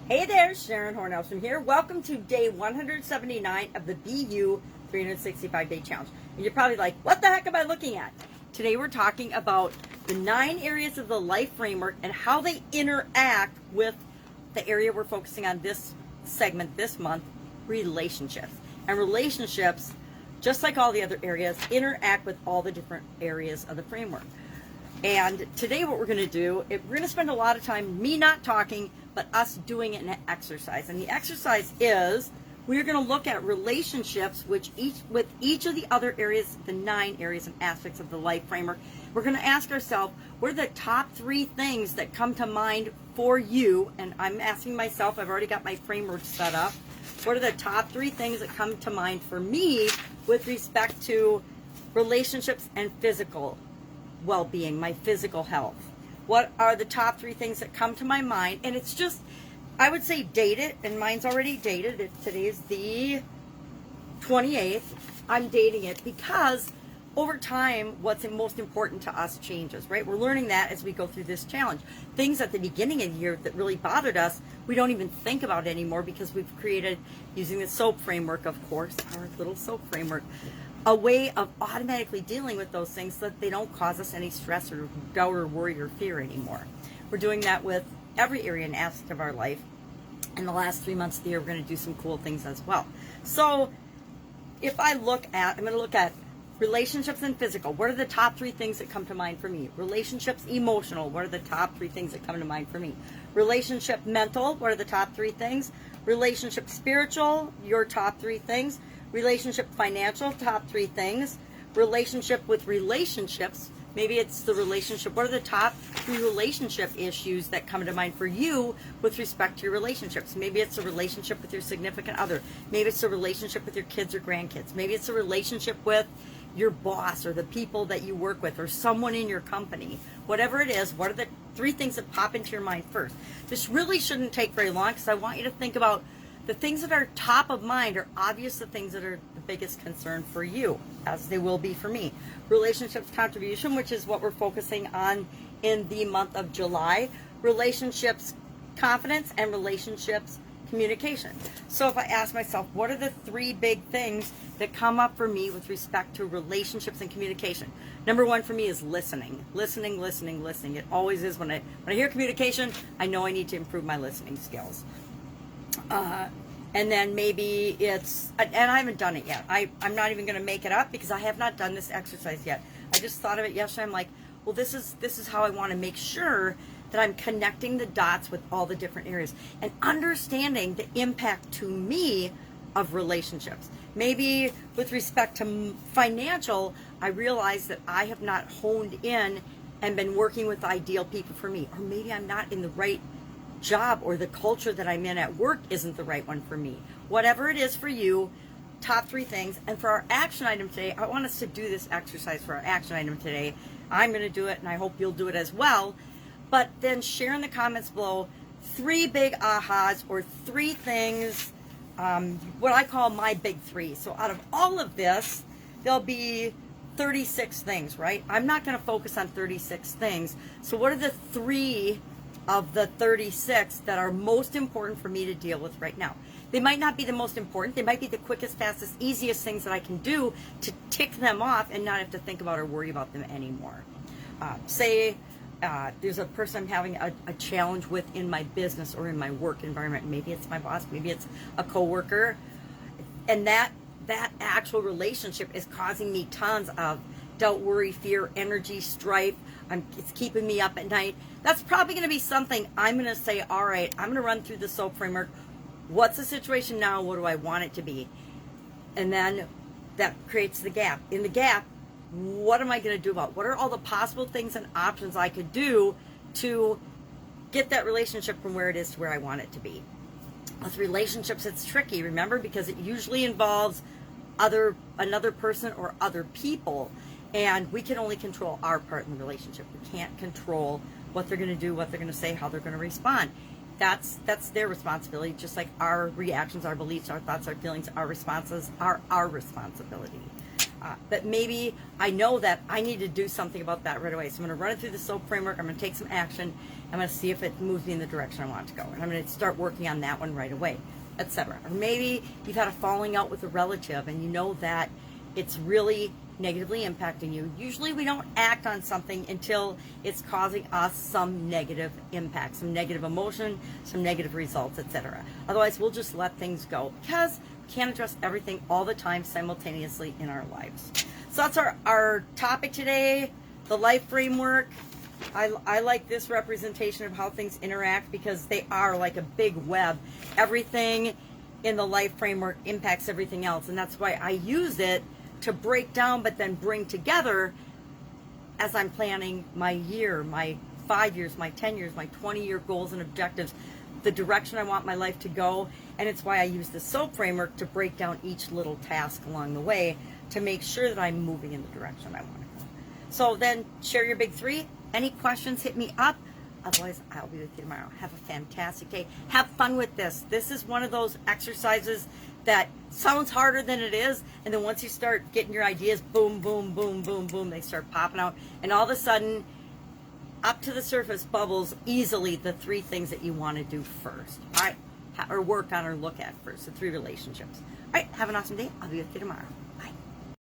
Hey there, Sharon Horne-Ellstrom here. Welcome to day 179 of the BU 365 Day Challenge. And you're probably like, what the heck am I looking at? Today we're talking about the 9 areas of the life framework and how they interact with the area we're focusing on this segment this month, relationships. And relationships, just like all the other areas, interact with all the different areas of the framework. And today what we're going to do, we're going to spend a lot of time, me not talking, but us doing an exercise. And the exercise is, we're going to look at relationships with each of the other areas, the 9 areas and aspects of the life framework. We're going to ask ourselves, what are the top 3 things that come to mind for you? And I'm asking myself, I've already got my framework set up. What are the top 3 things that come to mind for me with respect to relationships and physical well-being, my physical health? What are the top 3 things that come to my mind? And it's just, I would say date it, and mine's already dated. Today is the 28th. I'm dating it because over time, what's most important to us changes, right? We're learning that as we go through this challenge. Things at the beginning of the year that really bothered us, we don't even think about anymore because we've created, using the SOAP framework, of course, our little SOAP framework, a way of automatically dealing with those things so that they don't cause us any stress or doubt or worry or fear anymore. We're doing that with every area and aspect of our life. In the last 3 months of the year, we're going to do some cool things as well. So if I'm going to look at relationships and physical. What are the top 3 things that come to mind for me? Relationships emotional. What are the top 3 things that come to mind for me? Relationship mental. What are the top 3 things? Relationship spiritual. Your top 3 things. Relationship financial, top 3 things. Relationship with relationships, maybe it's the relationship. What are the top 3 relationship issues that come to mind for you with respect to your relationships? Maybe it's a relationship with your significant other. Maybe it's a relationship with your kids or grandkids. Maybe it's a relationship with your boss or the people that you work with or someone in your company. Whatever it is, what are the 3 things that pop into your mind first? This really shouldn't take very long because I want you to think about the things that are top of mind are obvious, the things that are the biggest concern for you, as they will be for me. Relationships contribution, which is what we're focusing on in the month of July. Relationships confidence and relationships communication. So if I ask myself, what are the 3 big things that come up for me with respect to relationships and communication? Number 1 for me is listening. Listening. It always is. When I hear communication, I know I need to improve my listening skills. And then maybe it's, and I haven't done it yet. I'm not even going to make it up because I have not done this exercise yet. I just thought of it yesterday. I'm like, well, this is how I want to make sure that I'm connecting the dots with all the different areas and understanding the impact to me of relationships. Maybe with respect to financial, I realize that I have not honed in and been working with ideal people for me. Or maybe I'm not in the right job, or the culture that I'm in at work isn't the right one for me. Whatever it is for you, top 3 things. And for our action item today, I want us to do this exercise for our action item today. I'm going to do it, and I hope you'll do it as well. But then share in the comments below 3 big ahas or 3 things, what I call my big 3. So out of all of this, there'll be 36 things, right? I'm not going to focus on 36 things. So what are the 3 of the 36 that are most important for me to deal with right now? They might not be the most important. They might be the quickest, fastest, easiest things that I can do to tick them off and not have to think about or worry about them anymore. Say there's a person I'm having a challenge with in my business or in my work environment. Maybe it's my boss, maybe it's a coworker, and that actual relationship is causing me tons of doubt, worry, fear, energy, strife. It's keeping me up at night. That's probably going to be something I'm going to say, all right, I'm going to run through the SOAP framework. What's the situation now? What do I want it to be? And then that creates the gap. In the gap, what am I going to do about it? What are all the possible things and options I could do to get that relationship from where it is to where I want it to be? With relationships, it's tricky, remember, because it usually involves another person or other people. And we can only control our part in the relationship. We can't control what they're going to do, what they're going to say, how they're going to respond. That's their responsibility, just like our reactions, our beliefs, our thoughts, our feelings, our responses are our responsibility. but maybe I know that I need to do something about that right away. So I'm going to run it through the SOAP framework. I'm going to take some action. I'm going to see if it moves me in the direction I want to go. And I'm going to start working on that one right away, etc. Or maybe you've had a falling out with a relative and you know that it's really negatively impacting you. Usually we don't act on something until it's causing us some negative impact, some negative emotion, some negative results, etc. Otherwise, we'll just let things go because we can't address everything all the time simultaneously in our lives. So that's our topic today, the life framework. I like this representation of how things interact because they are like a big web. Everything in the life framework impacts everything else, and that's why I use it to break down but then bring together as I'm planning my year, my 5 years, my 10 years, my 20-year goals and objectives, the direction I want my life to go. And it's why I use the SOAP framework to break down each little task along the way to make sure that I'm moving in the direction I want to go. So then share your big three. Any questions, hit me up. Otherwise, I'll be with you tomorrow. Have a fantastic day. Have fun with this. This is one of those exercises that sounds harder than it is, and then once you start getting your ideas, boom, boom, boom, boom, boom, they start popping out, and all of a sudden, up to the surface bubbles easily the three things that you want to do first, all right, or work on or look at first, the three relationships. All right, have an awesome day. I'll be with you tomorrow.